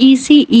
ECE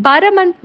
12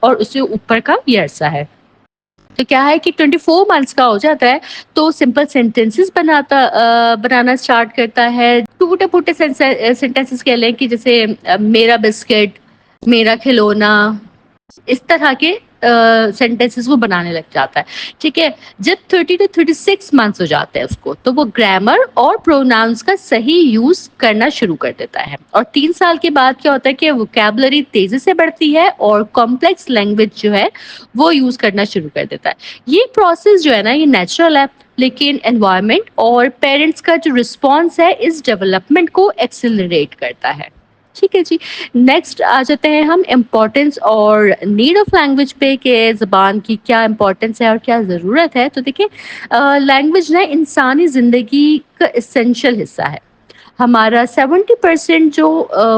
اور اس سے اوپر کا یہ عرصہ ہے. تو کیا ہے کہ 24 منتھس کا ہو جاتا ہے تو سمپل سینٹینسز بنانا اسٹارٹ کرتا ہے. ٹوٹے پھوٹے سینٹینسز کہہ لیں کہ جیسے میرا بسکٹ, میرا کھلونا, اس طرح کے سینٹینسز وہ بنانے لگ جاتا ہے. ٹھیک ہے, جب 30 to 36 منتھس ہو جاتے ہیں اس کو, تو وہ گرامر اور پروناؤنس کا صحیح یوز کرنا شروع کر دیتا ہے. اور 3 سال کے بعد کیا ہوتا ہے کہ ووکیبلری تیزی سے بڑھتی ہے اور کمپلیکس لینگویج جو ہے وہ یوز کرنا شروع کر دیتا ہے. یہ پروسیس جو ہے نا, یہ نیچرل ہے, لیکن انوائرمنٹ اور پیرنٹس کا جو رسپانس ہے اس ڈیولپمنٹ کو ایکسلریٹ کرتا ہے. ٹھیک ہے جی. نیکسٹ آ جاتے ہیں ہم امپورٹینس اور نیڈ آف لینگویج پہ, کہ زبان کی کیا امپورٹینس ہے اور کیا ضرورت ہے. تو دیکھیں, لینگویج نا انسانی زندگی کا اسینشیل حصہ ہے. ہمارا 70% جو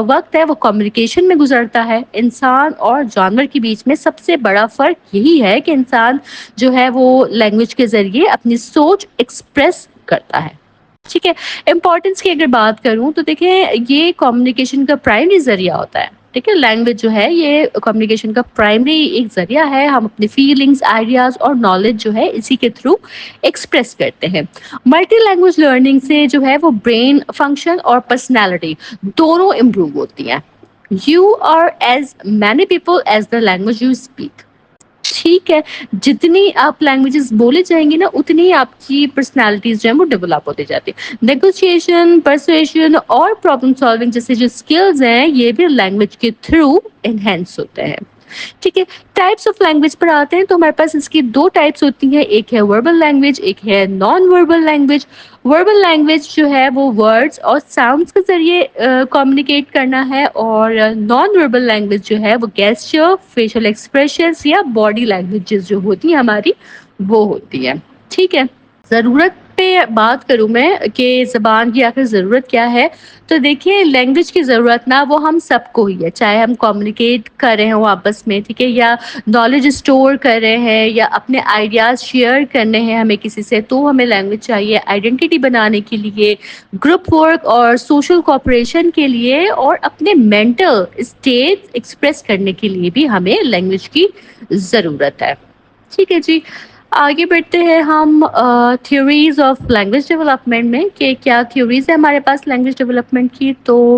وقت ہے وہ کمیونیکیشن میں گزرتا ہے. انسان اور جانور کے بیچ میں سب سے بڑا فرق یہی ہے کہ انسان جو ہے وہ لینگویج کے ذریعے اپنی سوچ ایکسپریس کرتا ہے. ٹھیک ہے. امپورٹینس کی اگر بات کروں تو دیکھیں, یہ کمیونیکیشن کا پرائمری ذریعہ ہوتا ہے. ٹھیک ہے, لینگویج جو ہے یہ کمیونیکیشن کا پرائمری ایک ذریعہ ہے. ہم اپنے فیلنگس, آئیڈیاز اور نالج جو ہے اسی کے تھرو ایکسپریس کرتے ہیں. ملٹی لینگویج لرننگ سے جو ہے وہ برین فنکشن اور پرسنالٹی دونوں امپروو ہوتی ہیں. You are as many people as the language you speak. ٹھیک ہے, جتنی آپ لینگویجز بولے جائیں گی نا, اتنی آپ کی پرسنالٹیز جو ہے وہ ڈیولپ ہوتے جاتی ہے. نیگوشیشن, پرسویشن اور پرابلم سالونگ جیسے جو اسکلز ہیں یہ بھی لینگویج کے تھرو انہینس ہوتے ہیں. ٹھیک ہے. ٹائپس آف لینگویج پر آتے ہیں تو ہمارے پاس اس کی 2 ٹائپس ہوتی ہیں. ایک ہے وربل لینگویج, ایک ہے non verbal language. Verbal language جو ہے وہ ورڈز اور ساؤنڈس کے ذریعے کمیونیکیٹ کرنا ہے, اور نان وربل لینگویج جو ہے وہ گیسچر, فیشل ایکسپریشنز یا باڈی لینگویجز جو ہوتی ہیں ہماری, وہ ہوتی ہے. ٹھیک ہے. ضرورت پہ بات کروں میں کہ زبان کی آخر ضرورت کیا ہے, تو دیکھیے لینگویج کی ضرورت نا وہ ہم سب کو ہی ہے, چاہے ہم کمیونیکیٹ کر رہے ہوں آپس میں, ٹھیک ہے, یا نالج اسٹور کر رہے ہیں, یا اپنے آئیڈیاز شیئر کرنے ہیں ہمیں کسی سے, تو ہمیں لینگویج چاہیے. آئیڈینٹی بنانے کے لیے, گروپ ورک اور سوشل کوآپریشن کے لیے, اور اپنے مینٹل اسٹیٹ ایکسپریس کرنے کے لیے بھی ہمیں لینگویج کی ضرورت ہے. ٹھیک ہے جی. آگے بڑھتے ہیں ہم تھیوریز آف لینگویج ڈیولپمنٹ میں, کہ کیا تھیوریز ہے ہمارے پاس لینگویج ڈیولپمنٹ کی. تو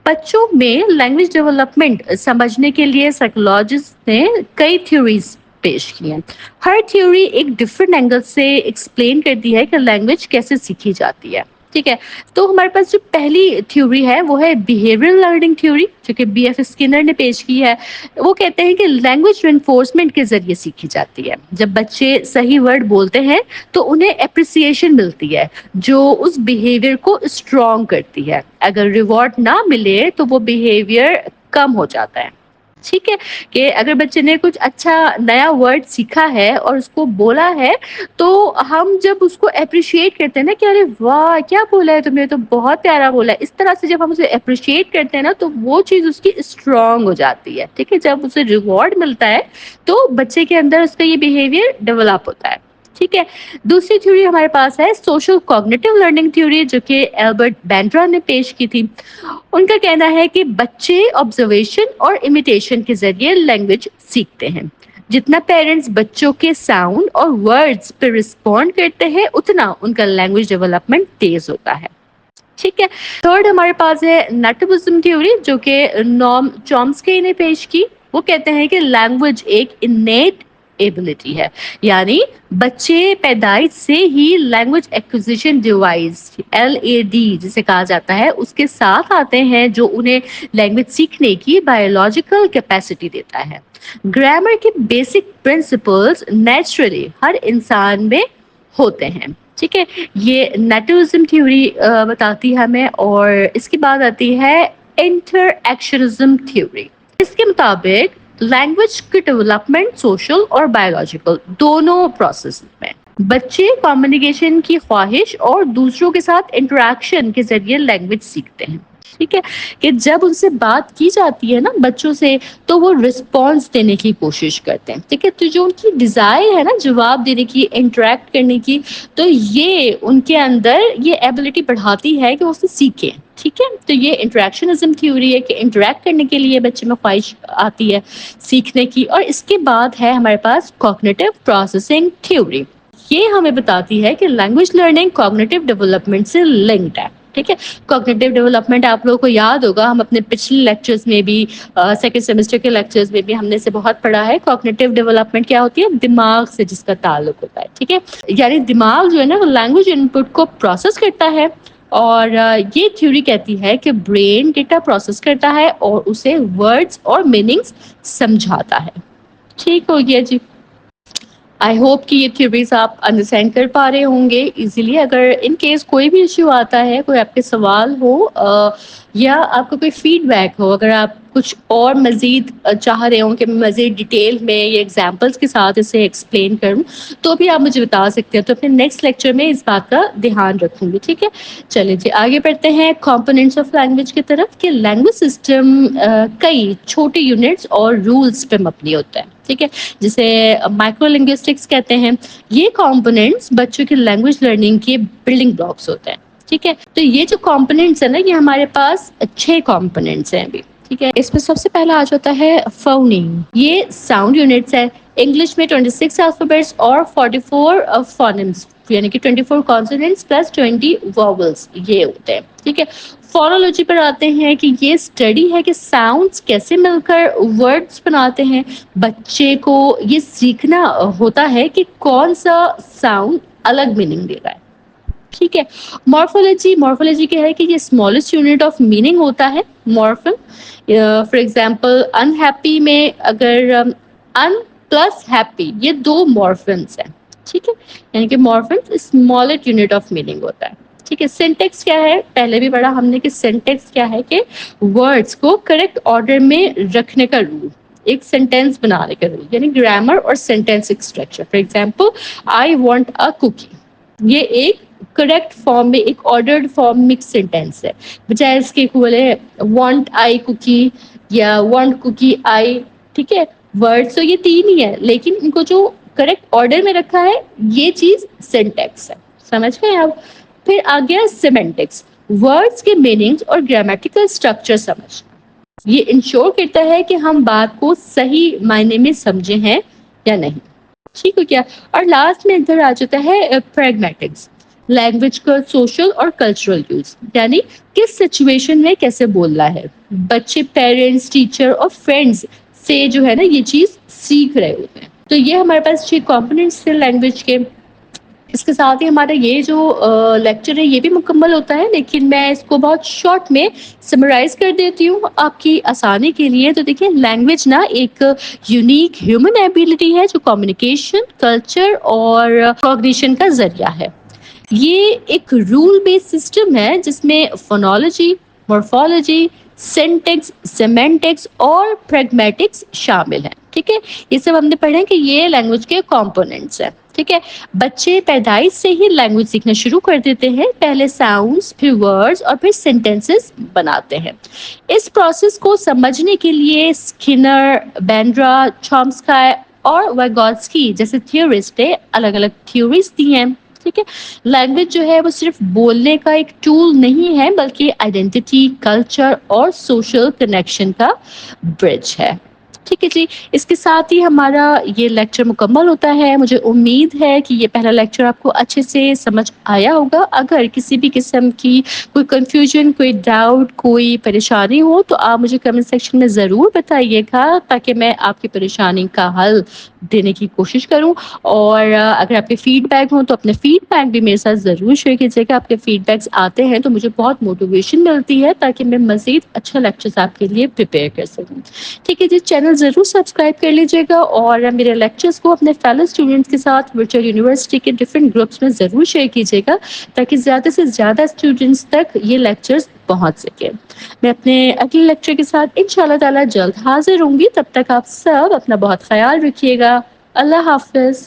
بچوں میں لینگویج ڈیولپمنٹ سمجھنے کے لیے سائیکولوجسٹ نے کئی تھیوریز پیش کی ہیں. ہر تھیوری ایک ڈفرینٹ اینگل سے ایکسپلین کرتی ہے کہ لینگویج کیسے سیکھی جاتی ہے. ٹھیک ہے. تو ہمارے پاس جو پہلی تھیوری ہے وہ ہے بیہیویئرل لرننگ تھیوری, جو کہ بی ایف اسکنر نے پیش کی ہے. وہ کہتے ہیں کہ لینگویج رینفورسمنٹ کے ذریعے سیکھی جاتی ہے. جب بچے صحیح ورڈ بولتے ہیں تو انہیں اپریسیشن ملتی ہے, جو اس بیہیویئر کو اسٹرانگ کرتی ہے. اگر ریوارڈ نہ ملے تو وہ بیہیویئر کم ہو جاتا ہے. ٹھیک ہے, کہ اگر بچے نے کچھ اچھا نیا ورڈ سیکھا ہے اور اس کو بولا ہے, تو ہم جب اس کو اپریشیٹ کرتے ہیں نا کہ ارے واہ کیا بولا ہے تم نے, تو بہت پیارا بولا ہے, اس طرح سے جب ہم اسے اپریشیٹ کرتے ہیں نا تو وہ چیز اس کی اسٹرانگ ہو جاتی ہے. ٹھیک ہے. جب اسے ریوارڈ ملتا ہے تو بچے کے اندر اس کا یہ بیہیویئر ڈیولپ ہوتا ہے. ٹھیک ہے. دوسری تھیوری ہمارے پاس ہے سوشل کوگنیٹو لرننگ تھیوری, جو کہ ایلبرٹ بینڈرا نے پیش کی تھی. ان کا کہنا ہے کہ بچے آبزرویشن اور امیٹیشن کے ذریعے لینگویج سیکھتے ہیں. جتنا پیرنٹس بچوں کے ساؤنڈ اور ورڈز پہ رسپونڈ کرتے ہیں, اتنا ان کا لینگویج ڈیولپمنٹ تیز ہوتا ہے. ٹھیک ہے. تھرڈ ہمارے پاس ہے نیٹیوزم تھیوری, جو کہ نام چومسکی نے پیش کی. وہ کہتے ہیں کہ لینگویج ایک انیٹ ایبلٹی ہے, یعنی بچے پیدائش سے ہی لینگویج ایکوزیشن ڈیوائس LAD جسے کہا جاتا ہے اس کے ساتھ آتے ہیں, جو انہیں لینگویج سیکھنے کی بایولوجیکل کیپیسٹی دیتا ہے. گرامر کے بیسک پرنسپلز نیچرلی ہر انسان میں ہوتے ہیں. ٹھیک ہے. یہ نیٹیوزم تھیوری بتاتی ہے ہمیں. اور اس کے بعد آتی ہے انٹر ایکشنزم تھیوری. اس کے مطابق لینگویج کی ڈیولپمنٹ سوشل اور بایولوجیکل دونوں پروسیس میں بچے کمیونیکیشن کی خواہش اور دوسروں کے ساتھ انٹریکشن کے ذریعے لینگویج سیکھتے ہیں. ٹھیک ہے. کہ جب ان سے بات کی جاتی ہے نا بچوں سے, تو وہ رسپانس دینے کی کوشش کرتے ہیں. ٹھیک ہے. تو جو ان کی ڈیزائر ہے نا جواب دینے کی, انٹریکٹ کرنے کی, تو یہ ان کے اندر یہ ایبلٹی بڑھاتی ہے کہ وہ اسے سیکھیں. ٹھیک ہے. تو یہ انٹریکشنزم تھیوری ہے کہ انٹریکٹ کرنے کے لیے بچے میں خواہش آتی ہے سیکھنے کی. اور اس کے بعد ہے ہمارے پاس کوگنیٹو پروسیسنگ تھیوری. یہ ہمیں بتاتی ہے کہ لینگویج لرننگ کوگنیٹو ڈیولپمنٹ سے لنکڈ ہے. ٹھیک ہے. کوگنیٹو ڈیولپمنٹ آپ لوگوں کو یاد ہوگا, ہم اپنے پچھلے لیکچرز میں بھی, سیکنڈ سیمسٹر کے لیکچرز میں بھی ہم نے اسے بہت پڑھا ہے. کوگنیٹو ڈیولپمنٹ کیا ہوتی ہے؟ دماغ سے جس کا تعلق ہوتا ہے. ٹھیک ہے. یعنی دماغ جو ہے نا وہ لینگویج ان پٹ کو پروسیس کرتا ہے, اور یہ تھیوری کہتی ہے کہ برین ڈیٹا پروسیس کرتا ہے اور اسے ورڈز اور میننگز سمجھاتا ہے. ٹھیک ہو گیا جی. آئی ہوپ کہ یہ تھیوریز آپ انڈرسٹینڈ کر پا رہے ہوں گے ایزیلی. اگر ان کیس کوئی بھی ایشو آتا ہے, کوئی آپ کے سوال ہو, یا آپ کا کوئی فیڈ بیک ہو, اگر آپ کچھ اور مزید چاہ رہے ہوں کہ میں مزید ڈیٹیل میں یا ایگزامپلس کے ساتھ اسے ایکسپلین کروں, تو بھی آپ مجھے بتا سکتے ہیں. تو اپنے نیکسٹ لیکچر میں اس بات کا دھیان رکھوں گی. ٹھیک ہے. چلیں جی آگے بڑھتے ہیں کمپوننٹس آف لینگویج کی طرف. کہ لینگویج سسٹم کئی چھوٹے یونٹس اور رولس پہ مبنی ہوتا ہے. ٹھیک ہے. جسے مائکرو لنگوسٹکس کہتے ہیں. یہ کمپوننٹس بچوں کی لینگویج لرننگ کے بلڈنگ بلاکس ہوتے ہیں. ٹھیک ہے. تو یہ جو کمپوننٹس ہیں نا, یہ ہمارے پاس 6 کمپوننٹس ہیں ابھی. ٹھیک ہے. اس میں سب سے پہلا آ جاتا ہے فونیم. یہ ساؤنڈ یونٹس ہے. انگلش میں 26 الفابیٹس اور 44 فونیمز, یعنی کہ 24 کانسوننٹس پلس 20 واولز یہ ہوتے ہیں. ٹھیک ہے. فونولوجی پر آتے ہیں کہ یہ اسٹڈی ہے کہ ساؤنڈس کیسے مل کر ورڈس بناتے ہیں. بچے کو یہ سیکھنا ہوتا ہے کہ کون سا ساؤنڈ الگ میننگ دے رہا ہے. ٹھیک ہے. مورفولوجی کیا ہے کہ یہ اسمالسٹ یونٹ آف میننگ ہوتا ہے مورفم. فار ایگزامپل انہیپی میں اگر ان پلس ہیپی, یہ 2 مورفمس ہیں. ٹھیک ہے. یعنی کہ مورفم اسمالسٹ یونٹ آف میننگ ہوتا ہے. ٹھیک ہے. سینٹیکس کیا ہے؟ پہلے بھی پڑھا ہم نے کہ سینٹیکس کیا ہے, کہ ورڈس کو کریکٹ آرڈر میں رکھنے کا رول, ایک سینٹینس بنانے کا رول, یعنی گرامر اور sentence structure. For example I want a cookie, یہ ایک کریکٹ فارم میں, ایک آرڈرڈ فارم میں سینٹینس ہے. بجائے اس کے بولے وانٹ آئی کوکی یا وانٹ کوکی آئی. ٹھیک ہے. ورڈ تو یہ 3 ہی ہے, لیکن ان کو جو کریکٹ آرڈر میں رکھا ہے یہ چیز سینٹیکس ہے. سمجھ گئے آپ؟ پھر آ گیا سیمینٹکس. ورڈس کے میننگز اور گرامیٹیکل اسٹرکچر سمجھ, یہ انشور کرتا ہے کہ ہم بات کو صحیح معنی میں سمجھے ہیں یا نہیں. ٹھیک ہو کیا. اور لاسٹ میں ادھر آ جاتا ہے پریگمیٹکس. لینگویج کا سوشل اور کلچرل یوز, یعنی کس سچویشن میں کیسے بولنا ہے. بچے پیرنٹس, ٹیچر اور فرینڈس سے جو ہے نا یہ چیز سیکھ رہے ہوتے ہیں. تو یہ ہمارے پاس 6 کمپوننٹس تھے لینگویج کے. اس کے ساتھ ہی ہمارا یہ جو لیکچر ہے یہ بھی مکمل ہوتا ہے, لیکن میں اس کو بہت شارٹ میں سمرائز کر دیتی ہوں آپ کی آسانی کے لیے. تو دیکھیں لینگویج نا ایک یونیک ہیومن ایبیلٹی ہے جو کمیونیکیشن, کلچر اور کوگنیشن کا ذریعہ ہے. یہ ایک رول بیس سسٹم ہے جس میں فونولوجی, مورفولوجی, سینٹیکس, سیمینٹکس اور پریگمیٹکس شامل ہیں. ٹھیک ہے. یہ سب ہم نے پڑھے کہ یہ لینگویج کے کمپوننٹس ہیں. ٹھیک ہے. بچے پیدائش سے ہی لینگویج سیکھنا شروع کر دیتے ہیں. پہلے ساؤنڈس, پھر ورڈز اور پھر سینٹینسز بناتے ہیں. اس پروسیس کو سمجھنے کے لیے اسکنر, بینڈرا, چومسکی اور ویگوتسکی جیسے تھیورسٹ نے الگ الگ تھیوریز دی ہیں. ٹھیک ہے. لینگویج جو ہے وہ صرف بولنے کا ایک ٹول نہیں ہے, بلکہ آئیڈینٹی, کلچر اور سوشل کنیکشن کا برج ہے. ٹھیک ہے جی. اس کے ساتھ ہی ہمارا یہ لیکچر مکمل ہوتا ہے. مجھے امید ہے کہ یہ پہلا لیکچر آپ کو اچھے سے سمجھ آیا ہوگا. اگر کسی بھی قسم کی کوئی کنفیوژن, کوئی ڈاؤٹ, کوئی پریشانی ہو تو آپ مجھے کمنٹ سیکشن میں ضرور بتائیے گا, تاکہ میں آپ کی پریشانی کا حل دینے کی کوشش کروں. اور اگر آپ کے فیڈ بیک ہوں تو اپنے فیڈ بیک بھی میرے ساتھ ضرور شیئر کیجیے گا. آپ کے فیڈ بیکس آتے ہیں تو مجھے بہت موٹیویشن ملتی ہے, تاکہ میں مزید اچھا لیکچرز آپ کے لیے پریپیئر کر سکوں. ٹھیک ہے جی. چینل ضرور سبسکرائب کر لیجیے گا, اور میرے لیکچرز کو اپنے فیلو اسٹوڈنٹس کے ساتھ ورچوئل یونیورسٹی کے ڈفرینٹ گروپس میں ضرور شیئر کیجیے گا, تاکہ زیادہ سے زیادہ اسٹوڈنٹس تک یہ لیکچرز پہنچ سکے. میں اپنے اگلے لیکچر کے ساتھ انشاءاللہ تعالی جلد حاضر ہوں گی. تب تک آپ سب اپنا بہت خیال رکھیے گا. اللہ حافظ.